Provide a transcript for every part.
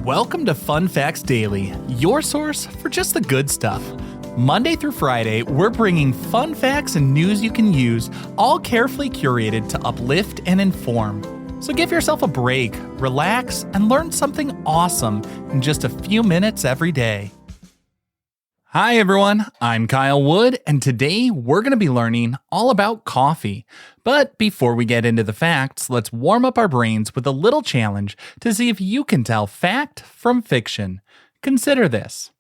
Welcome to Fun Facts Daily, your source for just the good stuff. Monday through Friday, we're bringing fun facts and news you can use, all carefully curated to uplift and inform. So give yourself a break, relax, and learn something awesome in just a few minutes every day. Hi everyone, I'm Kyle Wood, and today we're going to be learning all about coffee. But before we get into the facts, let's warm up our brains with a little challenge to see if you can tell fact from fiction. Consider this.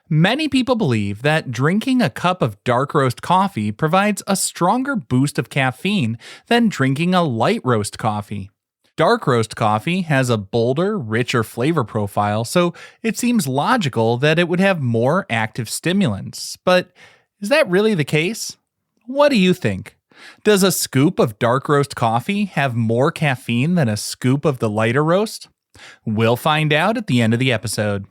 Many people believe that drinking a cup of dark roast coffee provides a stronger boost of caffeine than drinking a light roast coffee. Dark roast coffee has a bolder, richer flavor profile, so it seems logical that it would have more active stimulants. But is that really the case? What do you think? Does a scoop of dark roast coffee have more caffeine than a scoop of the lighter roast? We'll find out at the end of the episode.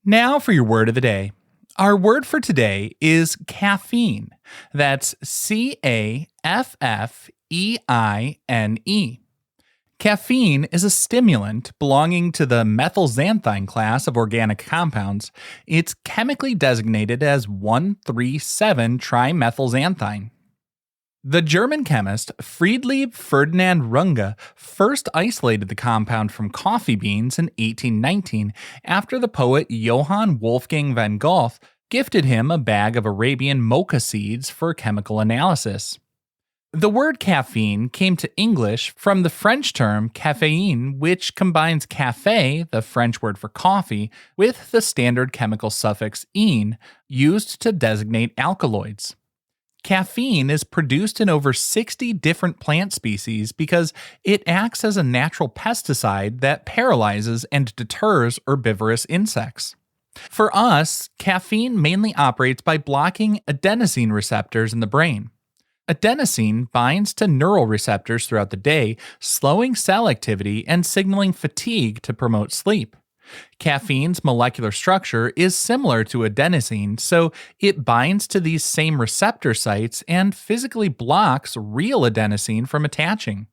Now for your word of the day. Our word for today is caffeine. That's C-A-F-F-E-I-N-E. Caffeine is a stimulant belonging to the methylxanthine class of organic compounds. It's chemically designated as 1,3,7-trimethylxanthine. The German chemist Friedrich Ferdinand Runge first isolated the compound from coffee beans in 1819 after the poet Johann Wolfgang von Goethe gifted him a bag of Arabian mocha seeds for chemical analysis. The word caffeine came to English from the French term caffeine, which combines café, the French word for coffee, with the standard chemical suffix -ine, used to designate alkaloids. Caffeine is produced in over 60 different plant species because it acts as a natural pesticide that paralyzes and deters herbivorous insects. For us, caffeine mainly operates by blocking adenosine receptors in the brain. Adenosine binds to neural receptors throughout the day, slowing cell activity and signaling fatigue to promote sleep. Caffeine's molecular structure is similar to adenosine, so it binds to these same receptor sites and physically blocks real adenosine from attaching.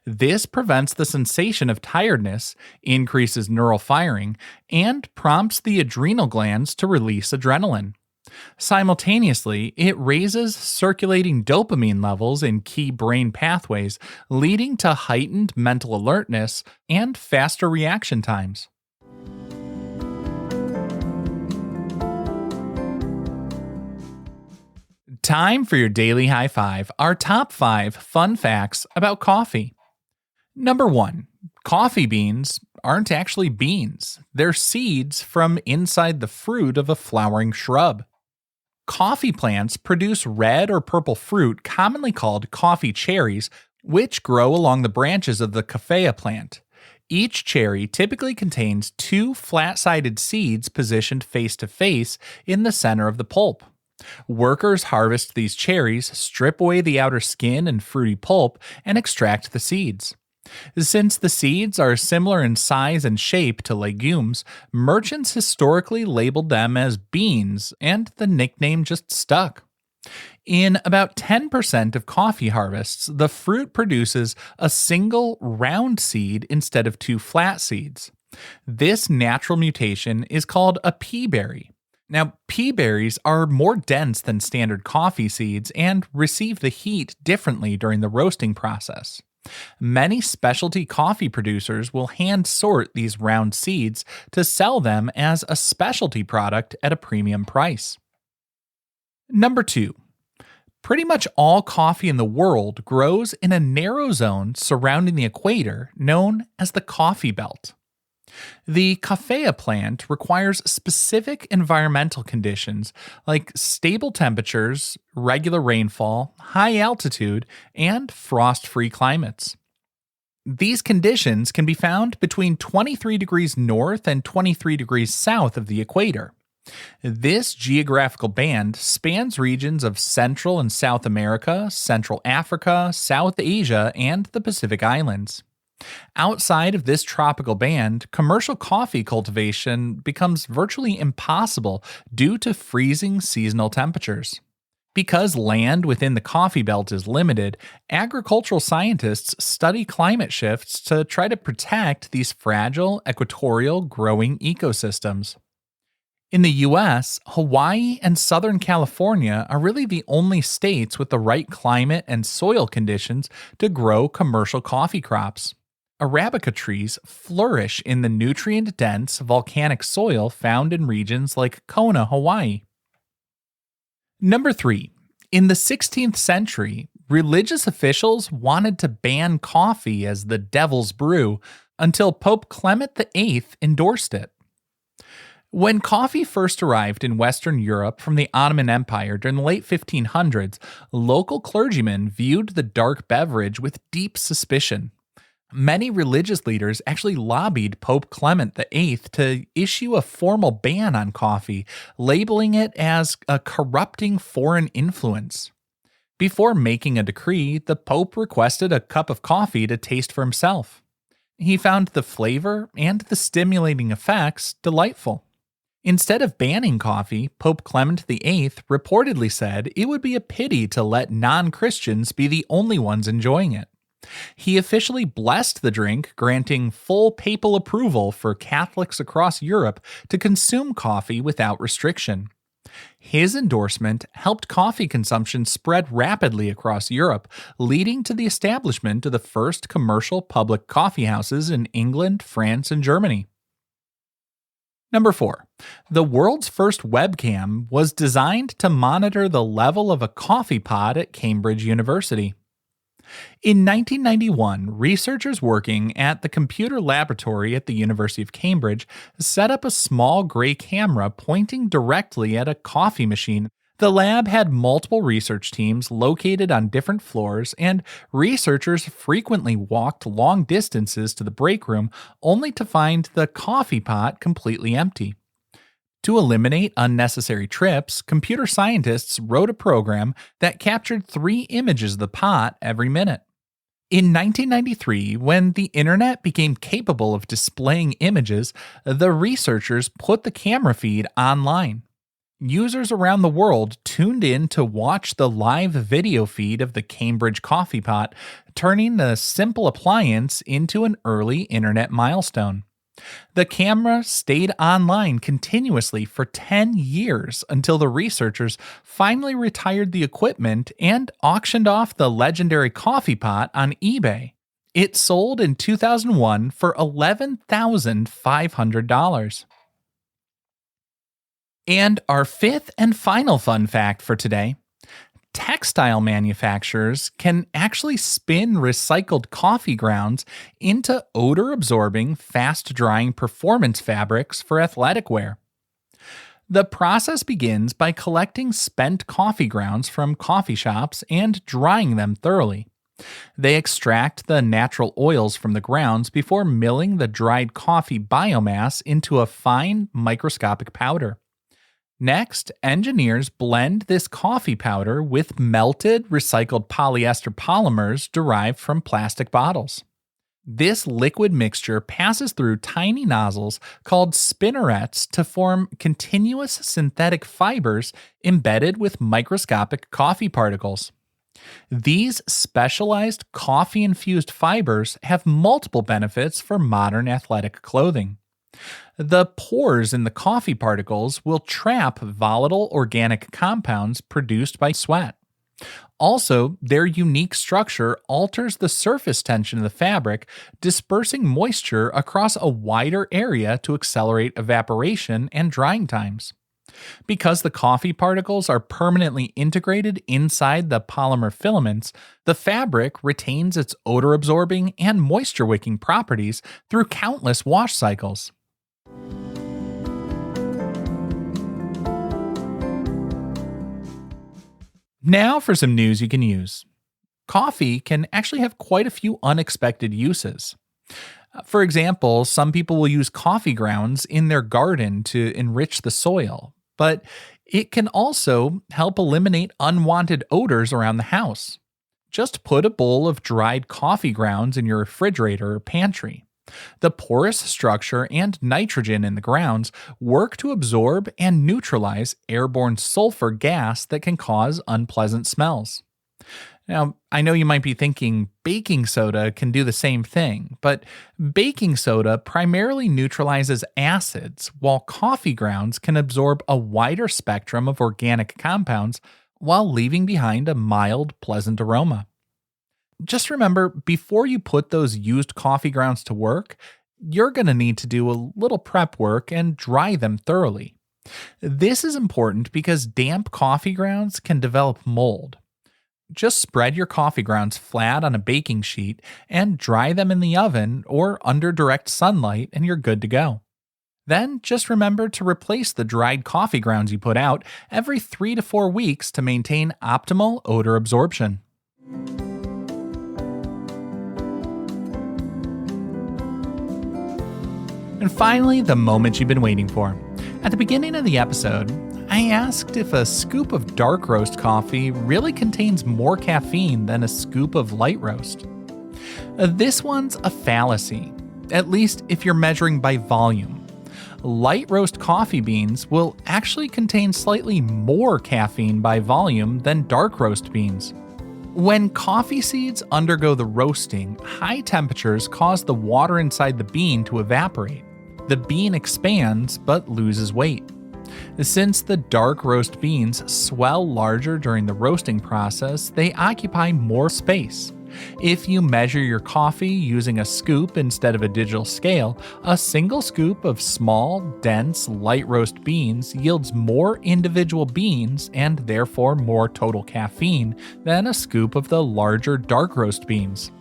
This prevents the sensation of tiredness, increases neural firing, and prompts the adrenal glands to release adrenaline. Simultaneously, it raises circulating dopamine levels in key brain pathways, leading to heightened mental alertness and faster reaction times. Time for your daily high five, our top 5 fun facts about coffee. Number 1. Coffee beans aren't actually beans. They're seeds from inside the fruit of a flowering shrub. Coffee plants produce red or purple fruit commonly called coffee cherries, which grow along the branches of the Coffea plant. Each cherry typically contains 2 flat-sided seeds positioned face-to-face in the center of the pulp. Workers harvest these cherries, strip away the outer skin and fruity pulp, and extract the seeds. Since the seeds are similar in size and shape to legumes, merchants historically labeled them as beans, and the nickname just stuck. In about 10% of coffee harvests, the fruit produces a single round seed instead of 2 flat seeds. This natural mutation is called a peaberry. Now, peaberries are more dense than standard coffee seeds and receive the heat differently during the roasting process. Many specialty coffee producers will hand sort these round seeds to sell them as a specialty product at a premium price. Number 2. Pretty much all coffee in the world grows in a narrow zone surrounding the equator known as the coffee belt. The Coffea plant requires specific environmental conditions like stable temperatures, regular rainfall, high altitude, and frost-free climates. These conditions can be found between 23 degrees north and 23 degrees south of the equator. This geographical band spans regions of Central and South America, Central Africa, South Asia, and the Pacific Islands. Outside of this tropical band, commercial coffee cultivation becomes virtually impossible due to freezing seasonal temperatures. Because land within the coffee belt is limited, agricultural scientists study climate shifts to try to protect these fragile equatorial growing ecosystems. In the US, Hawaii and Southern California are really the only states with the right climate and soil conditions to grow commercial coffee crops. Arabica trees flourish in the nutrient dense volcanic soil found in regions like Kona, Hawaii. Number 3. In the 16th century, religious officials wanted to ban coffee as the devil's brew until Pope Clement VIII endorsed it. When coffee first arrived in Western Europe from the Ottoman Empire during the late 1500s, local clergymen viewed the dark beverage with deep suspicion. Many religious leaders actually lobbied Pope Clement VIII to issue a formal ban on coffee, labeling it as a corrupting foreign influence. Before making a decree, the Pope requested a cup of coffee to taste for himself. He found the flavor and the stimulating effects delightful. Instead of banning coffee, Pope Clement VIII reportedly said it would be a pity to let non-Christians be the only ones enjoying it. He officially blessed the drink, granting full papal approval for Catholics across Europe to consume coffee without restriction. His endorsement helped coffee consumption spread rapidly across Europe, leading to the establishment of the first commercial public coffee houses in England, France, and Germany. Number 4. The world's first webcam was designed to monitor the level of a coffee pod at Cambridge University. In 1991, researchers working at the computer laboratory at the University of Cambridge set up a small gray camera pointing directly at a coffee machine. The lab had multiple research teams located on different floors, and researchers frequently walked long distances to the break room only to find the coffee pot completely empty. To eliminate unnecessary trips, computer scientists wrote a program that captured 3 images of the pot every minute. In 1993, when the internet became capable of displaying images, the researchers put the camera feed online. Users around the world tuned in to watch the live video feed of the Cambridge coffee pot, turning the simple appliance into an early internet milestone. The camera stayed online continuously for 10 years until the researchers finally retired the equipment and auctioned off the legendary coffee pot on eBay. It sold in 2001 for $11,500. And our 5th and final fun fact for today: textile manufacturers can actually spin recycled coffee grounds into odor-absorbing, fast-drying performance fabrics for athletic wear. The process begins by collecting spent coffee grounds from coffee shops and drying them thoroughly. They extract the natural oils from the grounds before milling the dried coffee biomass into a fine, microscopic powder. Next, engineers blend this coffee powder with melted recycled polyester polymers derived from plastic bottles. This liquid mixture passes through tiny nozzles called spinnerets to form continuous synthetic fibers embedded with microscopic coffee particles. These specialized coffee-infused fibers have multiple benefits for modern athletic clothing. The pores in the coffee particles will trap volatile organic compounds produced by sweat. Also, their unique structure alters the surface tension of the fabric, dispersing moisture across a wider area to accelerate evaporation and drying times. Because the coffee particles are permanently integrated inside the polymer filaments, the fabric retains its odor-absorbing and moisture-wicking properties through countless wash cycles. Now for some news you can use. Coffee can actually have quite a few unexpected uses. For example, some people will use coffee grounds in their garden to enrich the soil, but it can also help eliminate unwanted odors around the house. Just put a bowl of dried coffee grounds in your refrigerator or pantry. The porous structure and nitrogen in the grounds work to absorb and neutralize airborne sulfur gas that can cause unpleasant smells. Now, I know you might be thinking baking soda can do the same thing, but baking soda primarily neutralizes acids, while coffee grounds can absorb a wider spectrum of organic compounds while leaving behind a mild, pleasant aroma. Just remember, before you put those used coffee grounds to work, you're going to need to do a little prep work and dry them thoroughly. This is important because damp coffee grounds can develop mold. Just spread your coffee grounds flat on a baking sheet and dry them in the oven or under direct sunlight, and you're good to go. Then just remember to replace the dried coffee grounds you put out every 3 to 4 weeks to maintain optimal odor absorption. And finally, the moment you've been waiting for. At the beginning of the episode, I asked if a scoop of dark roast coffee really contains more caffeine than a scoop of light roast. This one's a fallacy, at least if you're measuring by volume. Light roast coffee beans will actually contain slightly more caffeine by volume than dark roast beans. When coffee seeds undergo the roasting, high temperatures cause the water inside the bean to evaporate. The bean expands but loses weight. Since the dark roast beans swell larger during the roasting process, they occupy more space. If you measure your coffee using a scoop instead of a digital scale, a single scoop of small, dense, light roast beans yields more individual beans and therefore more total caffeine than a scoop of the larger dark roast beans.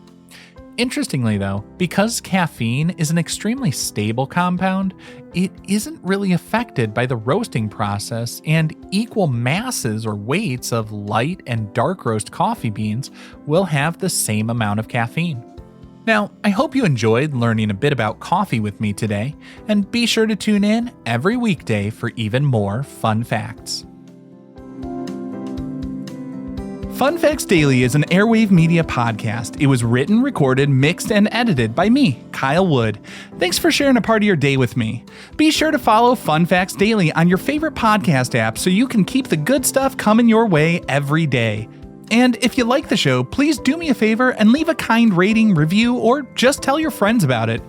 Interestingly though, because caffeine is an extremely stable compound, it isn't really affected by the roasting process, and equal masses or weights of light and dark roast coffee beans will have the same amount of caffeine. Now, I hope you enjoyed learning a bit about coffee with me today, and be sure to tune in every weekday for even more fun facts. Fun Facts Daily is an Airwave Media podcast. It was written, recorded, mixed, and edited by me, Kyle Wood. Thanks for sharing a part of your day with me. Be sure to follow Fun Facts Daily on your favorite podcast app so you can keep the good stuff coming your way every day. And if you like the show, please do me a favor and leave a kind rating, review, or just tell your friends about it.